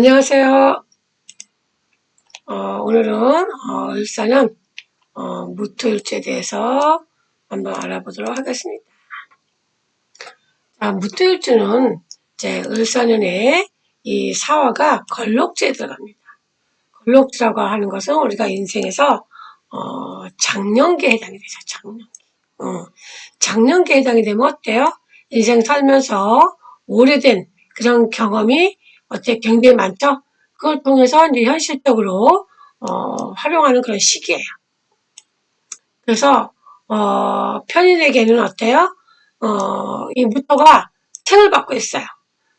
안녕하세요. 오늘은 을사년 무토일주에 대해서 한번 알아보도록 하겠습니다. 무토일주는 이제 을사년에 이 사화가 걸록지에 들어갑니다. 걸록지라고 하는 것은 우리가 인생에서 장년기에 해당이 되죠. 장년기. 장년기에 해당이 되면 어때요? 인생 살면서 오래된 그런 경험이 굉장히 많죠? 그걸 통해서 이제 현실적으로, 활용하는 그런 시기예요. 그래서, 편인에게는 어때요? 이 무토가 생을 받고 있어요.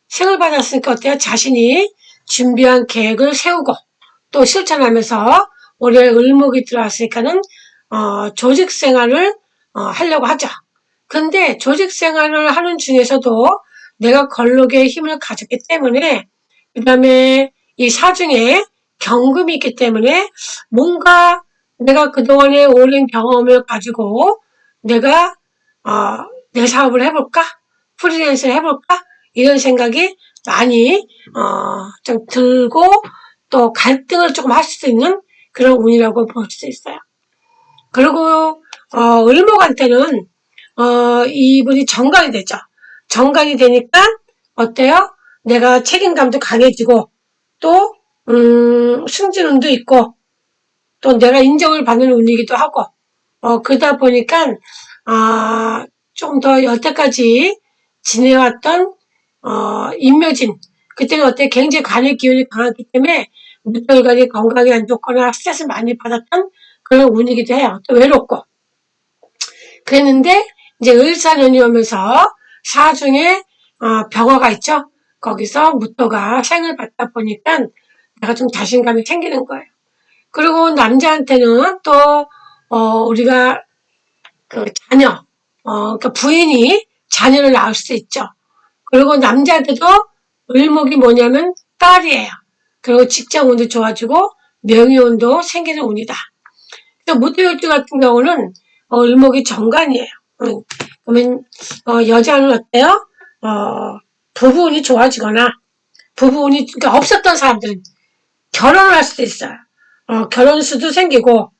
생을 받았으니까 어때요? 자신이 준비한 계획을 세우고 또 실천하면서 올해 을목이 들어왔으니까는, 조직 생활을, 하려고 하죠. 근데 조직 생활을 하는 중에서도 내가 걸록의 힘을 가졌기 때문에 그 다음에 이 사중에 경금이 있기 때문에 뭔가 내가 그동안의 오랜 경험을 가지고 내가 내 사업을 해볼까? 프리랜서를 해볼까? 이런 생각이 많이 좀 들고 또 갈등을 조금 할 수 있는 그런 운이라고 볼 수 있어요. 그리고 을목한테는 이분이 정관이 되죠. 정관이 되니까 어때요? 내가 책임감도 강해지고 또 승진운도 있고 또 내가 인정을 받는 운이기도 하고 그러다 보니까 좀 더 여태까지 지내왔던 인묘진 그때는 굉장히 관의 기운이 강하기 때문에 무토일간이 건강이 안 좋거나 스트레스 많이 받았던 그런 운이기도 해요. 또 외롭고 그랬는데 이제 을사년이 오면서 사중에 병화가 있죠. 거기서 무토가 생을 받다 보니까 내가 좀 자신감이 생기는 거예요. 그리고 남자한테는 또 우리가 그 자녀, 그러니까 부인이 자녀를 낳을 수 있죠. 그리고 남자한테도 을목이 뭐냐면 딸이에요. 그리고 직장운도 좋아지고 명예운도 생기는 운이다. 그래서 무토일주 같은 경우는 을목이 정관이에요. 그러면 여자는 어때요? 부부운이 좋아지거나 부부운이 그러니까 없었던 사람들은 결혼을 할 수도 있어요. 결혼 수도 생기고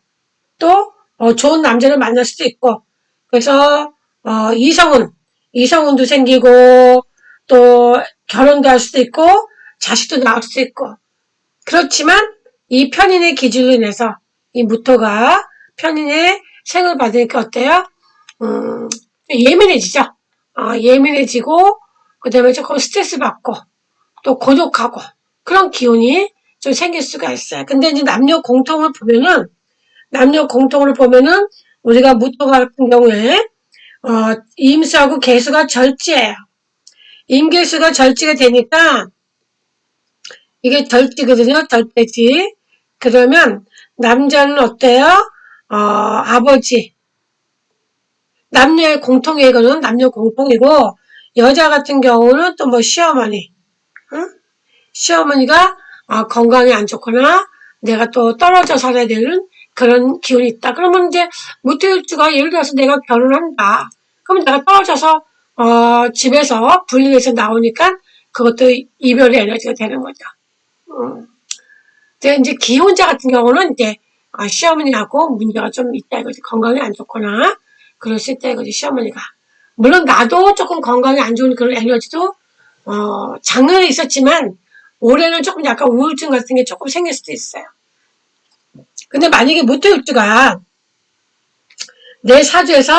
또 좋은 남자를 만날 수도 있고 그래서 이성운도 생기고 또 결혼도 할 수도 있고 자식도 낳을 수도 있고 그렇지만 이 편인의 기준으로 인해서 이 무토가 편인의 생을 받으니까 어때요? 예민해지죠. 예민해지고 그 다음에 조금 스트레스 받고 또 고독하고 그런 기운이 좀 생길 수가 있어요. 근데 이제 남녀 공통을 보면은 우리가 무토 같은 경우에 임수하고 계수가 절지예요. 임계수가 절지가 되니까 이게 절지거든요. 절대지. 그러면 남자는 어때요? 아버지. 남녀의 공통의 이거는 남녀 공통이고 여자 같은 경우는 또 뭐 시어머니. 응? 시어머니가 건강이 안 좋거나 내가 또 떨어져 살아야 되는 그런 기운이 있다. 그러면 이제 무토일주가 예를 들어서 내가 결혼한다. 그럼 내가 떨어져서 집에서 분리해서 나오니까 그것도 이별의 에너지가 되는 거죠. 이제 기혼자 같은 경우는 이제 시어머니하고 문제가 좀 있다 이거지. 건강이 안 좋거나 그럴 수 있다 이거지. 시어머니가. 물론 나도 조금 건강이 안 좋은 그런 에너지도 작년에 있었지만 올해는 조금 약간 우울증 같은 게 조금 생길 수도 있어요. 근데 만약에 무토일주가 내 사주에서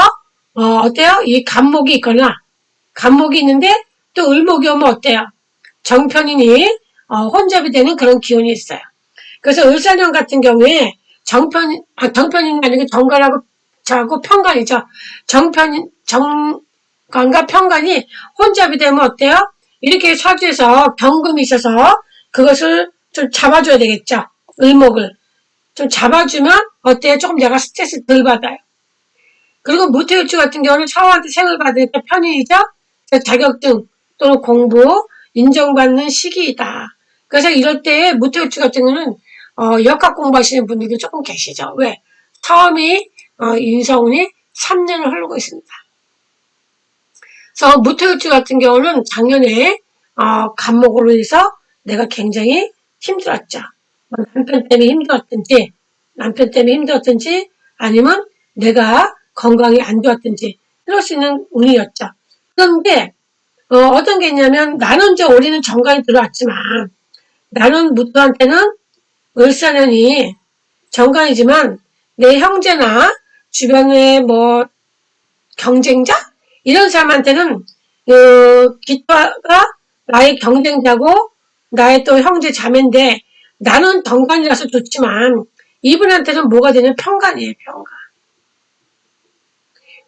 어때요? 이 간목이 있거나 간목이 있는데 또 을목이 오면 어때요? 정편인이 혼잡이 되는 그런 기운이 있어요. 그래서 을사년 같은 경우에 정편인이 아니고 정관하고 저하고 편관이죠. 정관과 편관이 혼잡이 되면 어때요? 이렇게 사주에서 경금이 있어서 그것을 좀 잡아줘야 되겠죠. 을목을 좀 잡아주면 어때요? 조금 내가 스트레스 덜 받아요. 그리고 무토일주 같은 경우는 사화한테 생을 받으니까 편인이죠. 자격증 또는 공부 인정받는 시기이다. 그래서 이럴 때 무토일주 같은 경우는 역학 공부하시는 분들도 조금 계시죠. 왜? 사업이 인성운이 3년을 흐르고 있습니다. 그래서 무토일주 같은 경우는 작년에 간목으로 해서 내가 굉장히 힘들었죠. 뭐 남편 때문에 힘들었든지, 아니면 내가 건강이 안 좋았든지, 그럴 수 있는 운이었죠. 그런데, 어떤 게 있냐면, 나는 이제 올해는 정관이 들어왔지만, 나는 무토한테는 을사년이 정관이지만, 내 형제나 주변에 뭐, 경쟁자? 이런 사람한테는, 기토가 나의 경쟁자고, 나의 또 형제 자매인데, 나는 정관이라서 좋지만, 이분한테는 뭐가 되냐면 평간이에요, 평간.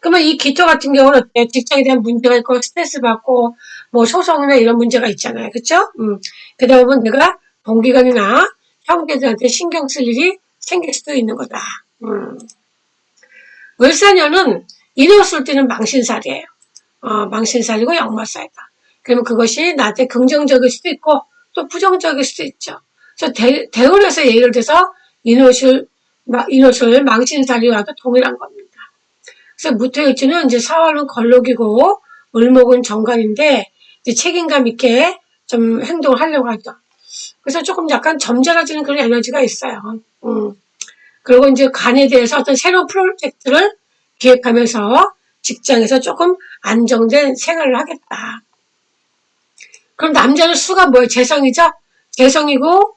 그러면 이 기토 같은 경우는 어때요? 직장에 대한 문제가 있고, 스트레스 받고, 뭐, 소송이나 이런 문제가 있잖아요. 그쵸? 그러다 보면 내가 동기간이나 형제들한테 신경 쓸 일이 생길 수도 있는 거다. 을사년은 인을 쓸 때는 망신살이에요. 망신살이고 역마살이다. 그러면 그것이 나한테 긍정적일 수도 있고 또 부정적일 수도 있죠. 그래서 대운에서 예를 들어서 인옷을 망신살이와도 동일한 겁니다. 그래서 무토일주는 이제 사월은 걸록이고 을목은 정관인데 이제 책임감 있게 좀 행동을 하려고 하죠. 그래서 조금 약간 점잖아지는 그런 에너지가 있어요. 그리고 이제 간에 대해서 어떤 새로운 프로젝트를 기획하면서 직장에서 조금 안정된 생활을 하겠다. 그럼 남자는 수가 뭐예요? 재성이죠? 재성이고,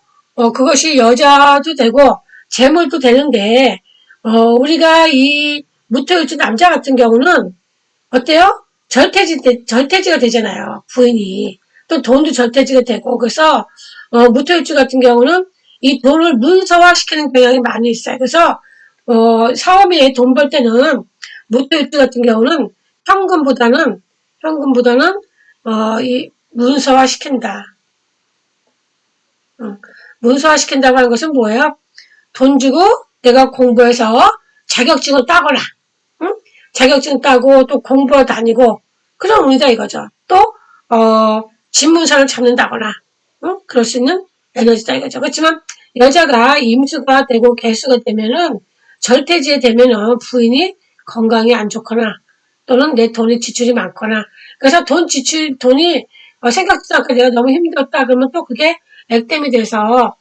그것이 여자도 되고, 재물도 되는데, 우리가 이 무토일주 남자 같은 경우는 어때요? 절대지가 되잖아요. 부인이. 또 돈도 절대지가 되고, 그래서, 무토일주 같은 경우는 이 돈을 문서화시키는 경향이 많이 있어요. 그래서, 사업에 돈 벌 때는, 무토일주 같은 경우는 현금보다는, 이 문서화시킨다. 문서화시킨다고 하는 것은 뭐예요? 돈 주고 내가 공부해서 자격증을 따거나, 응? 자격증 따고 또 공부하러 다니고, 그런 운이다 이거죠. 또, 집문서를 찾는다거나, 응? 그럴 수 있는 에너지다 이거죠. 그렇지만 여자가 임수가 되고 개수가 되면은 절대지에 되면은 부인이 건강이 안 좋거나 또는 내 돈이 지출이 많거나 그래서 돈이 생각지도 않게 내가 너무 힘들었다 그러면 또 그게 액땜이 돼서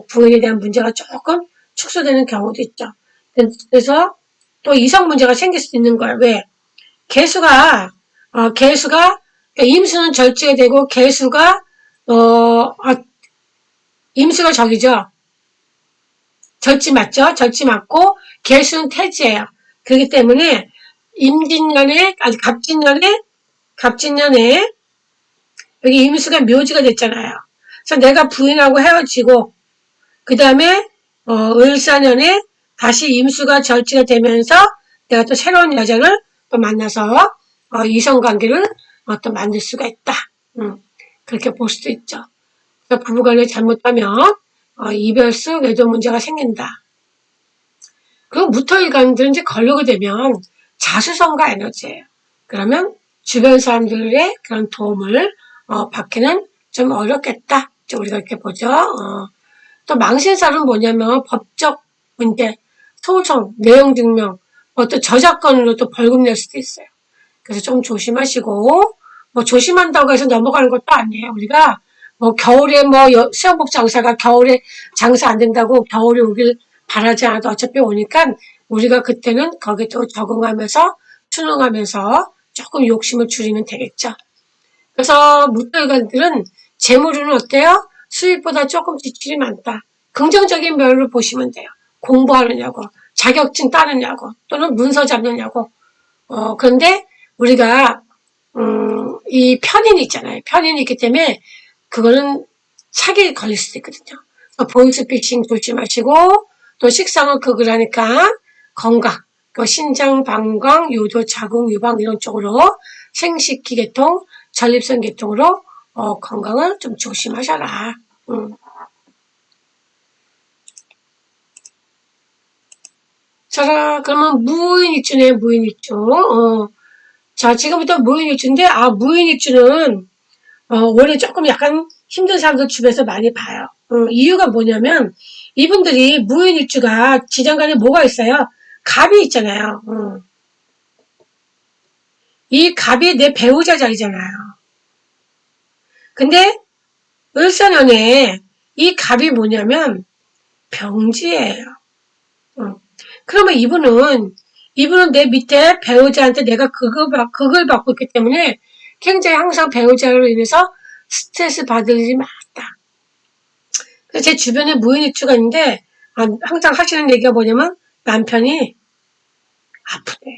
부인에 대한 문제가 조금 축소되는 경우도 있죠. 그래서 또 이성 문제가 생길 수 있는 거예요. 왜? 개수가 임수는 절지가 되고 개수가 임수가 적이죠. 절지 맞죠? 절지 맞고 개수는 태지예요. 그렇기 때문에 갑진년에 여기 임수가 묘지가 됐잖아요. 그래서 내가 부인하고 헤어지고 그 다음에 을사년에 다시 임수가 절지가 되면서 내가 또 새로운 여자를 또 만나서 이성관계를 또 만들 수가 있다. 그렇게 볼 수도 있죠. 그래서 부부간에 잘못하면 이별수 외도 문제가 생긴다. 그리고 무토일간들은 이제 걸려게 되면 자수성가 에너지예요. 그러면 주변 사람들의 그런 도움을 받기는 좀 어렵겠다. 우리가 이렇게 보죠. 또 망신살은 뭐냐면 법적 문제, 소송, 내용 증명, 또 저작권으로 또 벌금 낼 수도 있어요. 그래서 좀 조심하시고 뭐 조심한다고 해서 넘어가는 것도 아니에요. 우리가 뭐 겨울에 수영복 장사가 겨울에 장사 안 된다고 겨울이 오길 바라지 않아도 어차피 오니까 우리가 그때는 거기에 또 적응하면서 순응하면서 조금 욕심을 줄이면 되겠죠. 그래서 무토일간들은 재물은 어때요? 수입보다 조금 지출이 많다. 긍정적인 면으로 보시면 돼요. 공부하느냐고, 자격증 따느냐고, 또는 문서 잡느냐고. 그런데 우리가 이 편인이 있잖아요. 편인이 있기 때문에 그거는 사기에 걸릴 수도 있거든요. 보이스피싱 조심하시고 또 식상을 극을하니까 건강, 신장, 방광, 요도, 자궁, 유방 이런 쪽으로 생식기 계통, 전립선 계통으로 건강을 좀 조심하셔라. 자, 그러면 무인일주네, 무인일주. 자, 지금부터 무인일주인데, 무인일주는, 원래 조금 약간 힘든 사람들 주변에서 많이 봐요. 이유가 뭐냐면, 이분들이 무인일주가 지장간에 뭐가 있어요? 갑이 있잖아요. 이 갑이 내 배우자 자리잖아요. 근데, 을사년에 이 갑이 뭐냐면 병지예요. 그러면 이분은 내 밑에 배우자한테 내가 극을 받고 있기 때문에 굉장히 항상 배우자로 인해서 스트레스 받을 일이 많다. 그래서 제 주변에 무인일주가 있는데 항상 하시는 얘기가 뭐냐면 남편이 아프대요.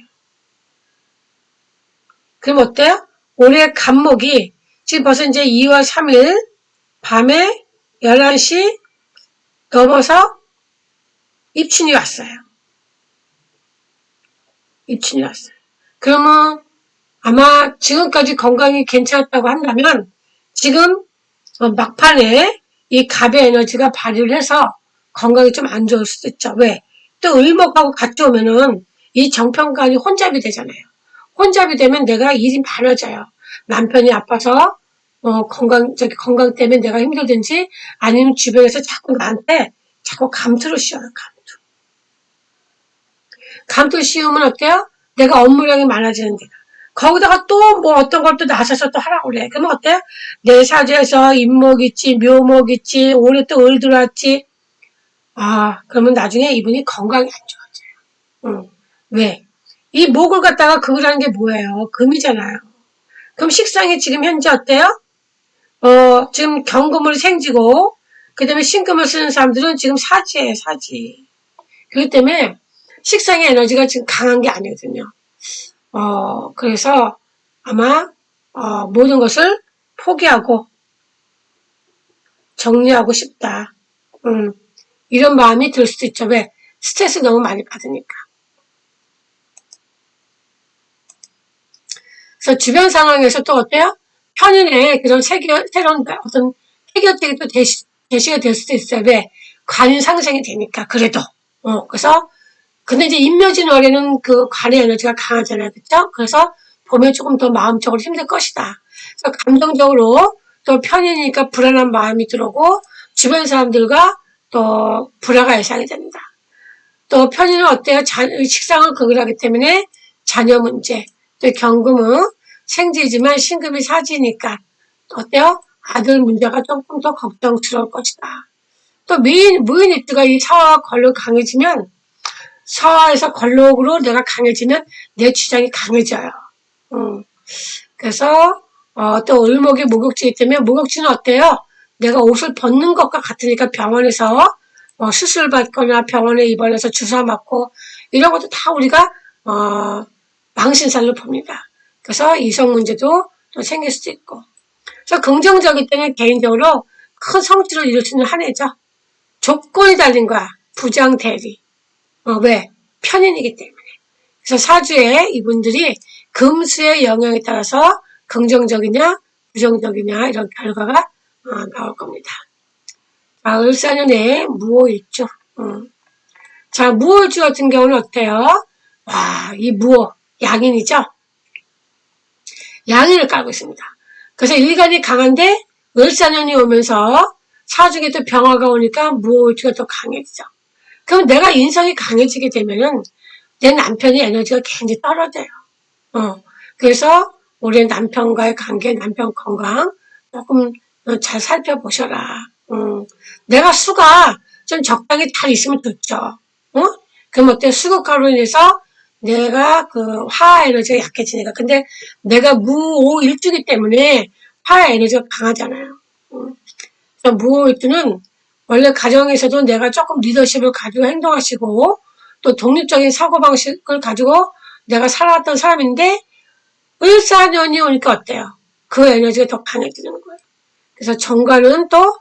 그럼 어때요? 올해 갑목이 지금 벌써 이제 2월 3일 밤에 11시 넘어서 입춘이 왔어요. 입춘이 왔어요. 그러면 아마 지금까지 건강이 괜찮았다고 한다면 지금 막판에 이 갑의 에너지가 발휘를 해서 건강이 좀 안 좋을 수도 있죠. 왜? 또 을목하고 같이 오면은 이 정편관이 혼잡이 되잖아요. 혼잡이 되면 내가 일이 많아져요. 남편이 아파서 건강 때문에 내가 힘들든지 아니면 주변에서 자꾸 나한테 자꾸 감투를 씌워요. 감투 씌우면 어때요? 내가 업무량이 많아지는데 거기다가 또 뭐 어떤 걸 또 나서서 또 하라고 그래. 그러면 어때요? 내 사주에서 임목 있지, 묘목 있지, 올해 또 을 들어왔지. 그러면 나중에 이분이 건강이 안 좋아져요. 왜? 이 목을 갖다가 그으라는 게 뭐예요? 금이잖아요. 그럼 식상이 지금 현재 어때요? 지금 경금을 생지고, 그 다음에 신금을 쓰는 사람들은 지금 사지예요, 사지. 그렇기 때문에 식상의 에너지가 지금 강한 게 아니거든요. 그래서 아마, 모든 것을 포기하고 정리하고 싶다. 이런 마음이 들 수도 있죠. 왜? 스트레스 너무 많이 받으니까. 그래서 주변 상황에서 또 어때요? 편인의 그런 새로운 어떤 해결책이 또 제시가 될 수도 있어요. 왜? 관인 상생이 되니까, 그래도. 그래서, 근데 이제 인묘진월에는 그 관의 에너지가 강하잖아요. 그쵸? 그래서 보면 조금 더 마음적으로 힘들 것이다. 그래서 감정적으로 또 편이니까 불안한 마음이 들어오고, 주변 사람들과 또 불화가 예상이 됩니다. 또 편인은 어때요? 식상을 극을하기 때문에 자녀 문제, 또 경금은 생지지만 신금이 사지니까 어때요? 아들 문제가 조금 더 걱정스러울 것이다. 또 무인일주가 이 사화와 걸로 강해지면 사화에서 걸록으로 내가 강해지면 내 주장이 강해져요. 그래서 또 을목이 목욕지이기 때문에 목욕지는 어때요? 내가 옷을 벗는 것과 같으니까 병원에서 수술 받거나 병원에 입원해서 주사 맞고 이런 것도 다 우리가 망신살로 봅니다. 그래서 이성 문제도 또 생길 수도 있고. 그래서 긍정적일 때는 개인적으로 큰 성취를 이룰 수 있는 한 해죠. 조건이 달린 거야. 부장 대리. 왜? 편인이기 때문에. 그래서 사주에 이분들이 금수의 영향에 따라서 긍정적이냐 부정적이냐 이런 결과가 나올 겁니다. 자, 을사년에 무오일주. 자, 무오일주 같은 경우는 어때요? 와, 이 무오 양인이죠? 양인을 깔고 있습니다. 그래서 일간이 강한데 을사년이 오면서 사주에 또 병화가 오니까 무오일주가 더 강해지죠. 그럼 내가 인성이 강해지게 되면은 내 남편의 에너지가 굉장히 떨어져요. 그래서 우리 남편과의 관계, 남편 건강 조금 잘 살펴보셔라. 내가 수가 좀 적당히 잘 있으면 좋죠. 그럼 어때? 수급가로 인해서 내가 그 화 에너지가 약해지니까. 근데 내가 무오일주기 때문에 화 에너지가 강하잖아요. 그래서 무오일주는 원래 가정에서도 내가 조금 리더십을 가지고 행동하시고 또 독립적인 사고방식을 가지고 내가 살아왔던 사람인데 을사년이 오니까 어때요? 그 에너지가 더 강해지는 거예요. 그래서 정관은 또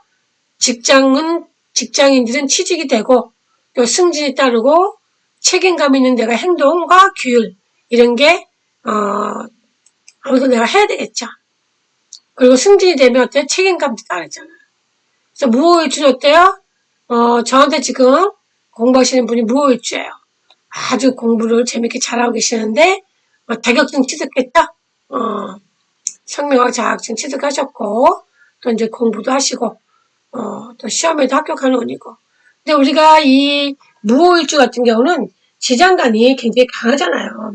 직장인들은 취직이 되고 또 승진이 따르고 책임감 있는 내가 행동과 규율 이런 게 아무래도 내가 해야 되겠죠. 그리고 승진이 되면 어때요? 책임감도 따르잖아요. 그래서 무오일주는 어때요? 저한테 지금 공부하시는 분이 무오일주예요. 아주 공부를 재밌게 잘하고 계시는데 자격증 취득했죠? 성명학 자격증 취득하셨고 또 이제 공부도 하시고 또 시험에도 합격하는 운이고. 근데 우리가 이 무오일주 같은 경우는 지장간이 굉장히 강하잖아요.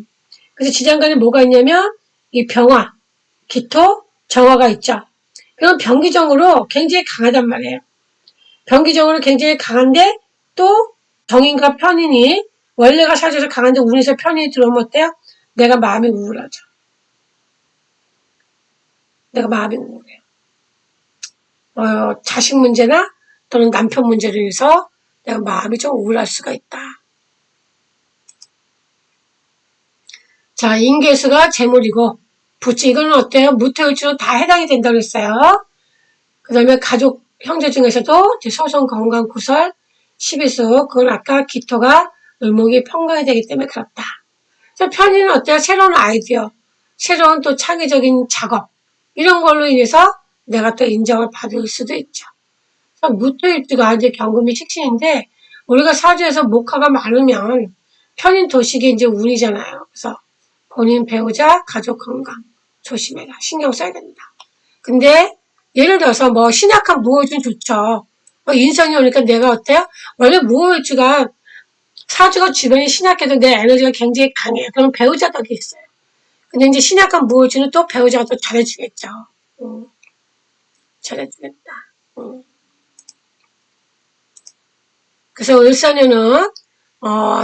그래서 지장간에 뭐가 있냐면 이 병화, 기토, 정화가 있죠. 그럼 병기적으로 굉장히 강하단 말이에요. 병기적으로 굉장히 강한데 또 정인과 편인이 원래가 사주에서 강한데 운에서 편인이 들어오면 어때요? 내가 마음이 우울하죠. 내가 마음이 우울해요. 자식 문제나 또는 남편 문제로 인해서 내가 마음이 좀 우울할 수가 있다. 자, 인계수가 재물이고 부채 이거는 어때요? 무토일주로 다 해당이 된다고 했어요. 그 다음에 가족 형제 중에서도 소송 건강 구설 12수 그건 아까 기토가 을목이 평강이 되기 때문에 그렇다. 편의는 어때요? 새로운 아이디어, 새로운 또 창의적인 작업 이런 걸로 인해서 내가 또 인정을 받을 수도 있죠. 무토일주가 이제 경금이 식신인데 우리가 사주에서 목화가 많으면 편인 도식이 이제 운이잖아요. 그래서 본인 배우자 가족 건강 조심해라. 신경 써야 된다. 근데 예를 들어서 뭐 신약한 무호일주는 좋죠. 인성이 오니까 내가 어때요? 원래 무호일주가 사주가 주변이 신약해도 내 에너지가 굉장히 강해요. 그럼 배우자 덕이 있어요. 근데 이제 신약한 무호일주는 또 배우자가 또 잘해주겠죠. 잘해주겠다. 그래서 을사년은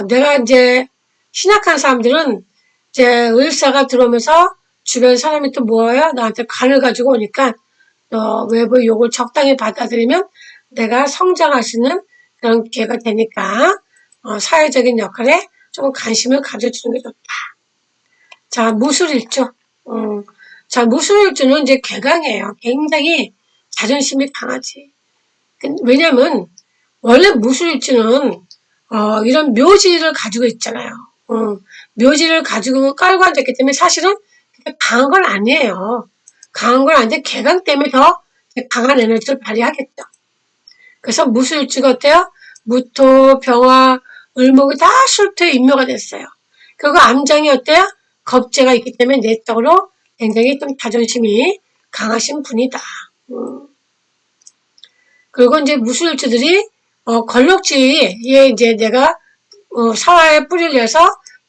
내가 이제 신약한 사람들은 이제 을사가 들어오면서 주변 사람이 또 뭐예요? 나한테 간을 가지고 오니까 외부 욕을 적당히 받아들이면 내가 성장할 수 있는 그런 기회가 되니까 사회적인 역할에 조금 관심을 가져주는 게 좋다. 자, 무술일주. 자, 무술일주는 이제 개강이에요. 굉장히 자존심이 강하지. 왜냐면 원래 무술일주는 이런 묘지를 가지고 있잖아요. 묘지를 가지고 깔고 앉았기 때문에 사실은 강한 건 아니에요. 강한 건 아닌데 개강 때문에 더 강한 에너지를 발휘하겠죠. 그래서 무술일주가 어때요? 무토, 병화, 을목이 다 술토의 인묘가 됐어요. 그리고 암장이 어때요? 겁재가 있기 때문에 내적으로 굉장히 좀 자존심이 강하신 분이다. 그리고 이제 무술일주들이 권력지에 이제 내가 사화에 뿌리를 내서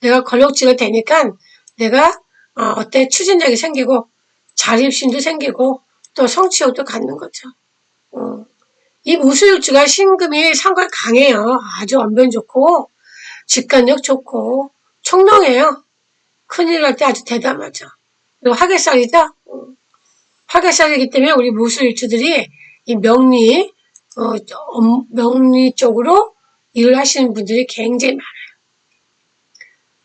내가 권력지가 되니까 내가 어때 추진력이 생기고 자립심도 생기고 또 성취욕도 갖는 거죠. 이 무술일주가 신금이 상관 강해요. 아주 언변 좋고 직관력 좋고 총명해요. 큰일 날 때 아주 대담하죠. 그리고 화개살이죠. 화개살이기 때문에 우리 무술일주들이 이 명리 쪽으로 일을 하시는 분들이 굉장히 많아요.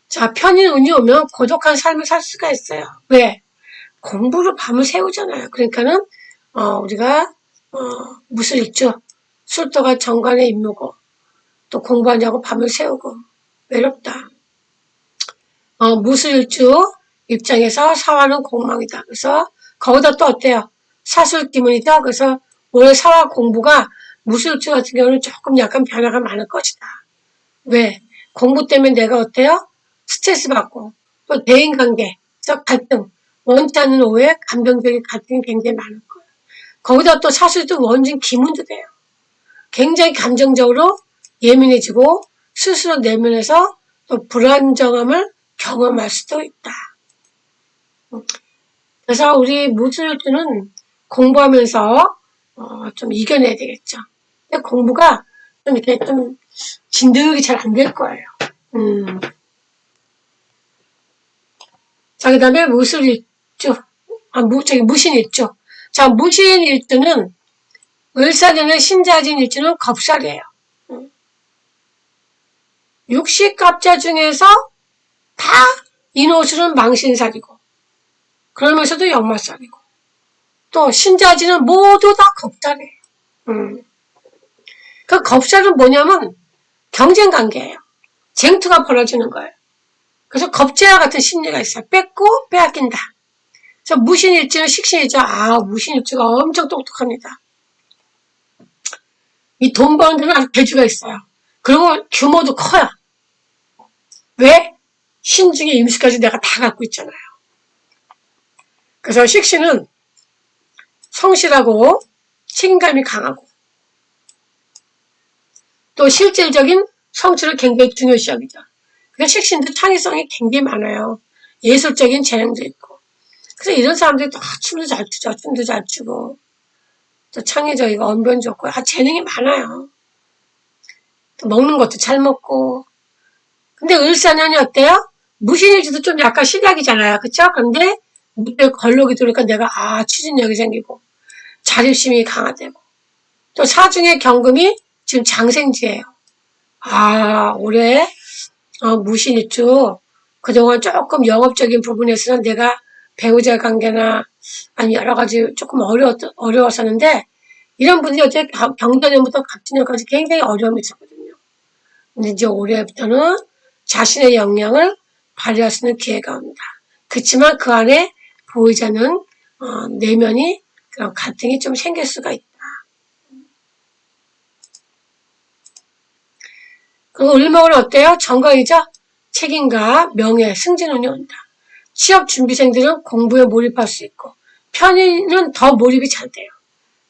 자, 편인 운이 오면 고독한 삶을 살 수가 있어요. 왜? 공부로 밤을 새우잖아요. 그러니까는 우리가 무술일주 술도가 정관에 임무고 또 공부하냐고 밤을 새우고 외롭다. 무술일주 입장에서 사화는 공망이다. 그래서 거기다 또 어때요? 사술기문이다. 그래서 올해 사화 공부가 무술일주 같은 경우는 조금 약간 변화가 많을 것이다. 왜? 공부 때문에 내가 어때요? 스트레스 받고 또 대인관계, 갈등, 원치 않는 오해, 감정적인 갈등이 굉장히 많을 거예요. 거기다 또 사술도 원진 기문도 돼요. 굉장히 감정적으로 예민해지고 스스로 내면에서 또 불안정함을 경험할 수도 있다. 그래서 우리 무술일주는 공부하면서 좀 이겨내야 되겠죠. 근데 공부가 좀 이렇게 좀 진득이 잘 안 될 거예요. 자, 그 다음에 무술일주, 무신일주. 자, 무신일주는 을사년의 신자진일주는 겁살이에요. 육식갑자 중에서 다 인호술은 망신살이고 그러면서도 역마살이고 또 신자진은 모두 다 겁살이에요. 그 겁살은 뭐냐면 경쟁관계예요. 쟁투가 벌어지는 거예요. 그래서 겁재와 같은 심리가 있어요. 뺏고 빼앗긴다. 그래서 무신일주는 식신일주. 무신일주가 엄청 똑똑합니다. 이 돈 버는 데는 아주 대주가 있어요. 그리고 규모도 커요. 왜? 신중에 임수까지 내가 다 갖고 있잖아요. 그래서 식신은 성실하고 책임감이 강하고 또 실질적인 성취를 굉장히 중요시 여기죠. 그래서 식신도 창의성이 굉장히 많아요. 예술적인 재능도 있고. 그래서 이런 사람들이 다 춤도 잘 추죠. 춤도 잘 추고. 또 창의적이고 언변 좋고, 재능이 많아요. 또 먹는 것도 잘 먹고. 근데 을사년이 어때요? 무신일주도 좀 약간 시작이잖아요. 그쵸? 근데 무토에 걸록이 들어오니까 내가 추진력이 생기고 자립심이 강화되고, 또 사중의 경금이 지금 장생지예요. 올해 무신일주 그동안 조금 영업적인 부분에서는 내가 배우자 관계나 아니 여러 가지 조금 어려웠었는데, 이런 분들이 어째 경자년부터 갑진년까지 굉장히 어려움이 있었거든요. 근데 이제 올해부터는 자신의 역량을 발휘할 수 있는 기회가 옵니다. 그렇지만 그 안에 보이지 않는 내면이 그런 갈등이 좀 생길 수가 있다. 그리고 을목은 어때요? 정강이죠? 책임과 명예, 승진운이 온다. 취업 준비생들은 공부에 몰입할 수 있고, 편인은 더 몰입이 잘 돼요.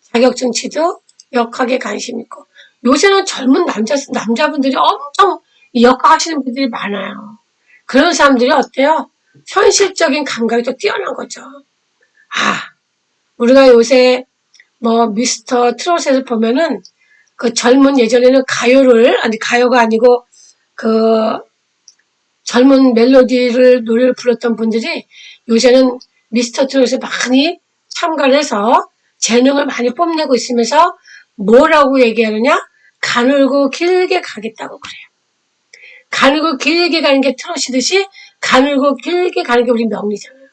자격증 취득, 역학에 관심 있고. 요새는 젊은 남자분들이 엄청 역학하시는 분들이 많아요. 그런 사람들이 어때요? 현실적인 감각이 또 뛰어난 거죠. 우리가 요새 미스터 트롯에서 보면은 그 젊은 예전에는 가요가 아니고 그 젊은 멜로디를 노래를 불렀던 분들이 요새는 미스터 트롯에 많이 참가를 해서 재능을 많이 뽐내고 있으면서 뭐라고 얘기하느냐? 가늘고 길게 가겠다고 그래요. 가늘고 길게 가는 게 트롯이듯이 가늘고 길게 가는 게 우리 명리잖아요.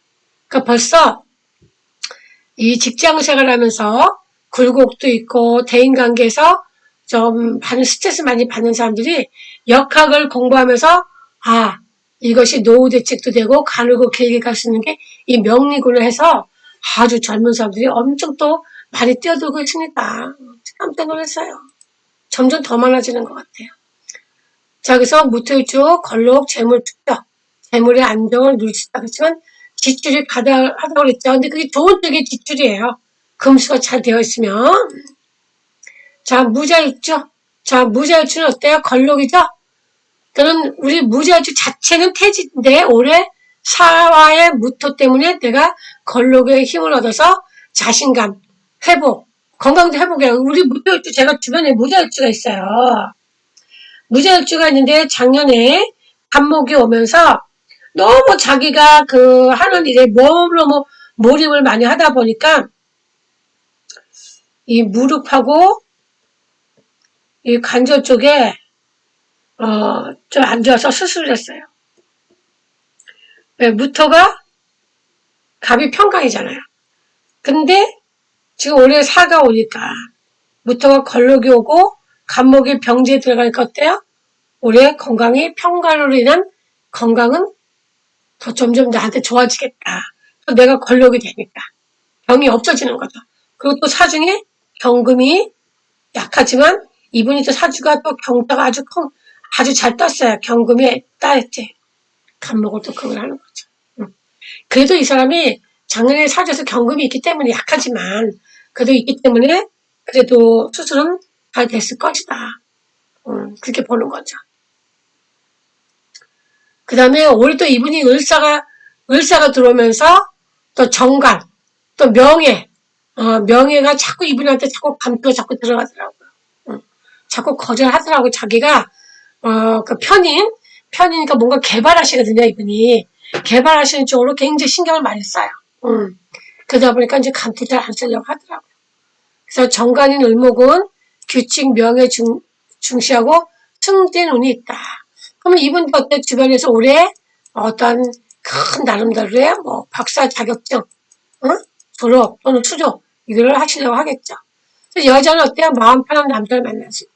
그러니까 벌써 이 직장 생활하면서 굴곡도 있고 대인관계에서 좀 많은 스트레스 많이 받는 사람들이 역학을 공부하면서 이것이 노후 대책도 되고 가늘고 길게 갈 수 있는 게 이 명리군을 해서 아주 젊은 사람들이 엄청 또 많이 뛰어들고 있습니다. 깜짝 놀랐어요. 점점 더 많아지는 것 같아요. 자, 그래서 무토일주 걸록 재물 축적, 재물의 안정을 누릴 수 있다. 그렇지만 지출이 가다하다고 그랬죠. 근데 그게 좋은 쪽의 지출이에요. 금수가 잘 되어 있으면. 자, 무자일주. 자, 무자일주는 어때요? 걸록이죠? 그는 우리 무자일주 자체는 태지인데 올해 사화의 무토 때문에 내가 걸록의 힘을 얻어서 자신감, 회복, 건강도 회복해요. 우리 무자일주, 제가 주변에 무자일주가 있어요. 무자일주가 있는데 작년에 간목이 오면서 너무 자기가 하는 일에 너무 몰입을 많이 하다 보니까 이 무릎하고 이 관절 쪽에 좀 안 좋아서 수술을 했어요. 왜? 무토가 갑이 평강이잖아요. 근데 지금 올해 사가 오니까 무토가 걸록이 오고 간목이 병지에 들어가니까 어때요? 올해 건강이 평강으로 인한 건강은 더 점점 나한테 좋아지겠다. 또 내가 걸록이 되니까 병이 없어지는 거죠. 그리고 또 사중에 경금이 약하지만 이분이 또 사주가 또 경자가 아주 잘 떴어요. 경금이 따했지. 간목을 또 그걸 하는 거죠. 그래도 이 사람이 작년에 사주에서 경금이 있기 때문에 약하지만 그래도 있기 때문에 그래도 수술은 잘 됐을 것이다. 그렇게 보는 거죠. 그 다음에 올해 또 이분이 을사가 들어오면서 또 정관, 또 명예, 명예가 자꾸 이분한테 자꾸 감투가 자꾸 들어가더라고요. 자꾸 거절하더라고요. 자기가, 편이니까 뭔가 개발하시거든요, 이분이. 개발하시는 쪽으로 굉장히 신경을 많이 써요. 그러다 보니까 이제 감투 잘 안 쓰려고 하더라고요. 그래서 정관인 을목은 규칙, 명예 중시하고 승진 운이 있다. 그러면 이분도 어때? 주변에서 올해 어떤 큰 나름대로의 박사 자격증, 졸업 또는 수료 이거를 하시려고 하겠죠. 그래서 여자는 어때요? 마음 편한 남자를 만날 수 있다.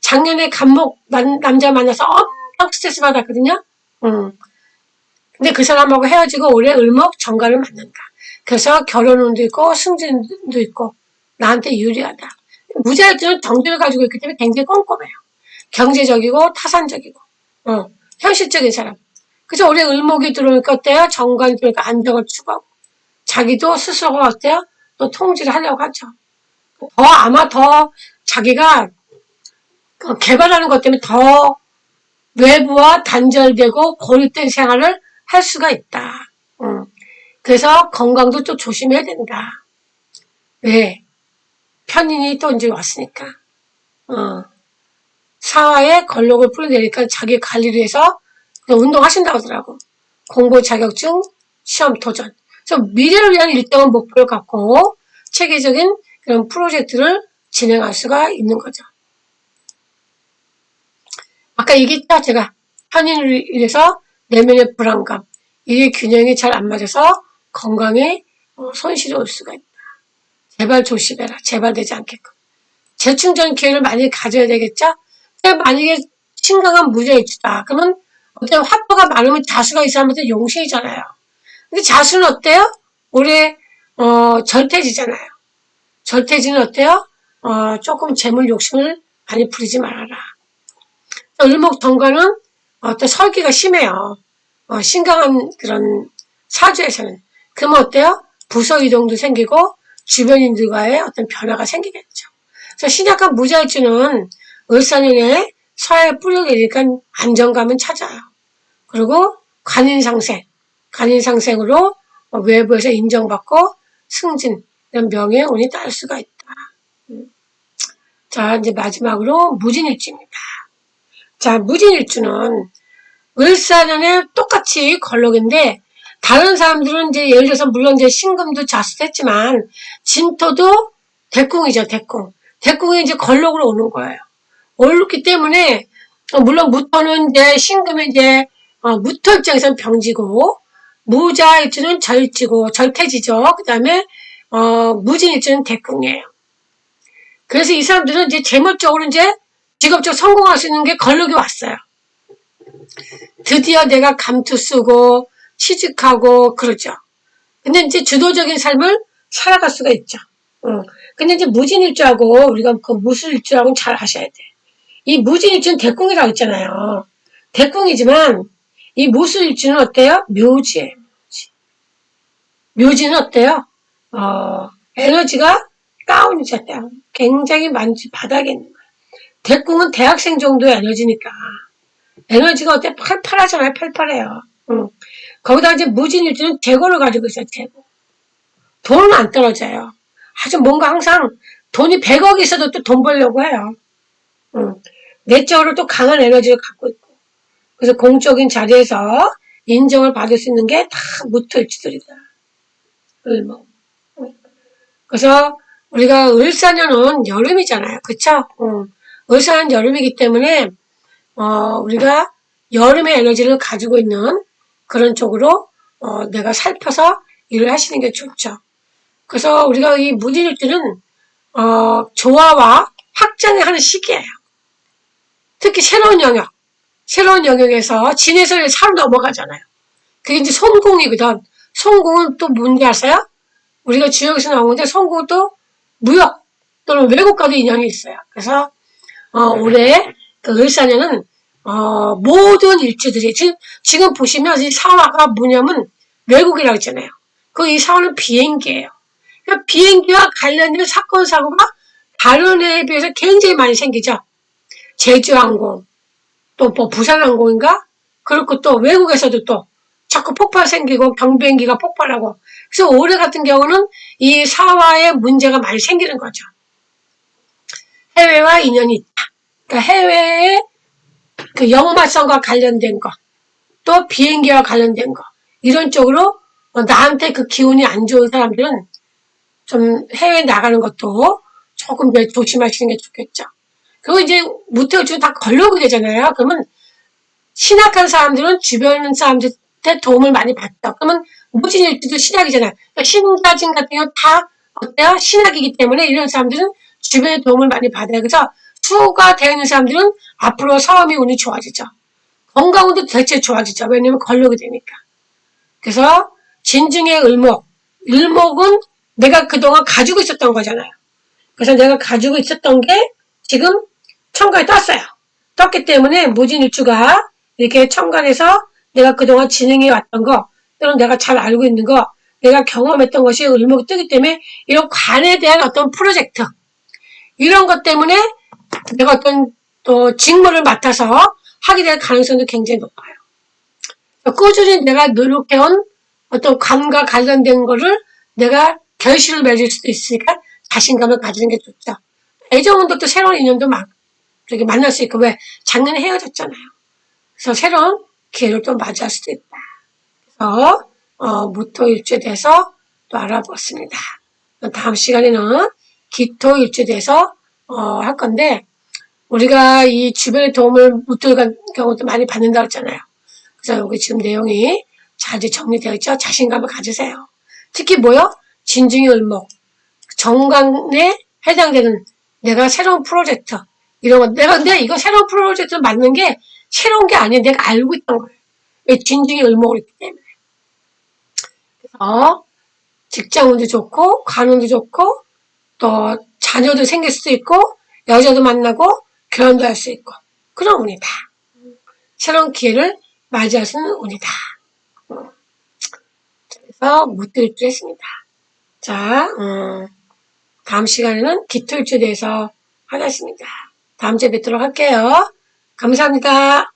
작년에 간목 남자 만나서 엄청 스트레스 받았거든요. 근데 그 사람하고 헤어지고 올해 을목 정관을 만난다. 그래서 결혼운도 있고 승진도 있고 나한테 유리하다. 무자일주는 정제를 가지고 있기 때문에 굉장히 꼼꼼해요. 경제적이고 타산적이고 현실적인 사람. 그래서 올해 을목이 들어오니까 어때요? 정관이 들어오니까 안정을 추구하고 자기도 스스로가 어때요? 또 통지를 하려고 하죠. 아마 더 자기가 개발하는 것 때문에 더 외부와 단절되고 고립된 생활을 할 수가 있다. 그래서 건강도 좀 조심해야 된다. 왜? 편인이 또 이제 왔으니까. 사화에 권력을 뿌려내니까 자기 관리를 해서 운동하신다고 하더라고. 공부 자격증, 시험 도전. 그래서 미래를 위한 일정한 목표를 갖고 체계적인 그런 프로젝트를 진행할 수가 있는 거죠. 아까 얘기했죠, 제가. 편인으로 인해서 내면의 불안감, 일의 균형이 잘 안 맞아서 건강에 손실이 올 수가 있다. 제발 조심해라. 제발 되지 않게끔. 재충전 기회를 많이 가져야 되겠죠? 만약에 심각한 무죄일주다. 그러면 어때요? 화포가 많으면 자수가 이 사람한테 용신이잖아요. 근데 자수는 어때요? 올해 절퇴지잖아요. 절퇴지는 어때요? 조금 재물 욕심을 많이 부리지 말아라. 을목정관은 어떤 설기가 심해요. 심각한 그런 사주에서는. 그러면 어때요? 부서 이동도 생기고 주변인들과의 어떤 변화가 생기겠죠. 그래서 신약한 무자일주는 을사년에 서해에 뿌려내니까 안정감은 찾아요. 그리고 간인상생으로 외부에서 인정받고 승진, 이런 명예의 운이 따를 수가 있다. 자, 이제 마지막으로 무진일주입니다. 자, 무진일주는 을사년에 똑같이 걸록인데, 다른 사람들은 이제 예를 들어서 물론 이제 신금도 자수했지만, 진토도 대궁이죠, 대궁. 대궁이 이제 걸록으로 오는 거예요. 올랐기 때문에, 물론 무토는 이제 신금이 이제, 무토 입장에서는 병지고, 무자일주는 절지고, 절태지죠. 그 다음에, 무진일주는 대궁이에요. 그래서 이 사람들은 이제 재물적으로 이제 직업적으로 성공할 수 있는 게 걸록이 왔어요. 드디어 내가 감투 쓰고, 취직하고, 그러죠. 근데 이제 주도적인 삶을 살아갈 수가 있죠. 근데 이제 무진일주하고, 우리가 그 무술일주하고는 잘 아셔야 돼. 이 무진일주는 대궁이라고 했잖아요. 대궁이지만, 이 무술일주는 어때요? 묘지예요, 묘지. 묘지는 어때요? 에너지가 다운이 쳤대요. 굉장히 많지, 바닥에 있는 거예요. 대궁은 대학생 정도의 에너지니까. 에너지가 어때? 팔팔하잖아요, 팔팔해요. 거기다 이제 무진일주는 재고를 가지고 있어요, 재고. 돈은 안 떨어져요. 아주 뭔가 항상 돈이 100억이 있어도 또 돈 벌려고 해요. 내적으로 또 강한 에너지를 갖고 있고. 그래서 공적인 자리에서 인정을 받을 수 있는 게 다 무토일주들이다. 을목. 그래서 우리가 을사년은 여름이잖아요. 그쵸? 을사년 여름이기 때문에 우리가 여름의 에너지를 가지고 있는 그런 쪽으로 내가 살펴서 일을 하시는 게 좋죠. 그래서 우리가 이 무진일주는 조화와 확장을 하는 시기예요. 특히 새로운 영역에서 진에서 사로 넘어가잖아요. 그게 이제 손공이거든. 손공은 또 뭔지 아세요? 우리가 주역에서 나온 건데 손공은 또 무역 또는 외국과도 인연이 있어요. 그래서 올해 그 을사년은 모든 일주들이 지금 보시면 이 사화가 뭐냐면 외국이라고 했잖아요. 이 사화는 비행기예요. 그러니까 비행기와 관련된 사건 사고가 다른 해에 비해서 굉장히 많이 생기죠. 제주항공, 또 뭐 부산항공인가? 그리고 또 외국에서도 또 자꾸 폭발 생기고 경비행기가 폭발하고. 그래서 올해 같은 경우는 이 사화에 문제가 많이 생기는 거죠. 해외와 인연이 있다. 그러니까 해외에 그 역마성과 관련된 거, 또 비행기와 관련된 거, 이런 쪽으로 나한테 그 기운이 안 좋은 사람들은 좀 해외에 나가는 것도 조금 더 조심하시는 게 좋겠죠. 그리고 이제 무토일주는 다 걸러오게 되잖아요. 그러면 신약한 사람들은 주변 사람들한테 도움을 많이 받다. 그러면 무진일주도 신약이잖아요. 그러니까 신가진 같은 경우 다 어때요? 신약이기 때문에 이런 사람들은 주변에 도움을 많이 받아요. 그래서 수가 되어 있는 사람들은 앞으로 사업이 운이 좋아지죠. 건강운도 대체 좋아지죠. 왜냐면 걸러오게 되니까. 그래서 진중의 을목은 내가 그동안 가지고 있었던 거잖아요. 그래서 내가 가지고 있었던 게 지금 천간에 떴어요. 떴기 때문에 무진일주가 이렇게 천간에서 내가 그동안 진행해 왔던 거, 또는 내가 잘 알고 있는 거, 내가 경험했던 것이 을목이 뜨기 때문에 이런 관에 대한 어떤 프로젝트, 이런 것 때문에 내가 어떤 또 직무를 맡아서 하게 될 가능성도 굉장히 높아요. 꾸준히 내가 노력해온 어떤 관과 관련된 거를 내가 결실을 맺을 수도 있으니까 자신감을 가지는 게 좋죠. 애정운도 또 새로운 인연도 막 저기 만날 수 있고, 왜 작년에 헤어졌잖아요. 그래서 새로운 기회를 또 맞이할 수도 있다. 그래서 무토일주에 대해서 또 알아봤습니다. 다음 시간에는 기토일주에 대해서 할 건데, 우리가 이 주변의 도움을 못 들어간 경우도 많이 받는다고 했잖아요. 그래서 여기 지금 내용이 잘 정리되어 있죠. 자신감을 가지세요. 특히 뭐요? 진중이 을목, 정관에 해당되는 내가 새로운 프로젝트, 이런 거, 내가 이거 새로운 프로젝트를 만든 게 새로운 게 아니야. 내가 알고 있던 거예요. 왜 진중이 을목을 있기 때문에. 그래서 직장운도 좋고, 관운도 좋고, 또 자녀도 생길 수도 있고, 여자도 만나고, 결혼도 할 수 있고, 그런 운이다. 새로운 기회를 맞이할 수 있는 운이다. 그래서 무토일주 했습니다. 자, 다음 시간에는 기토일주에 대해서 하겠습니다. 다음 주에 뵙도록 할게요. 감사합니다.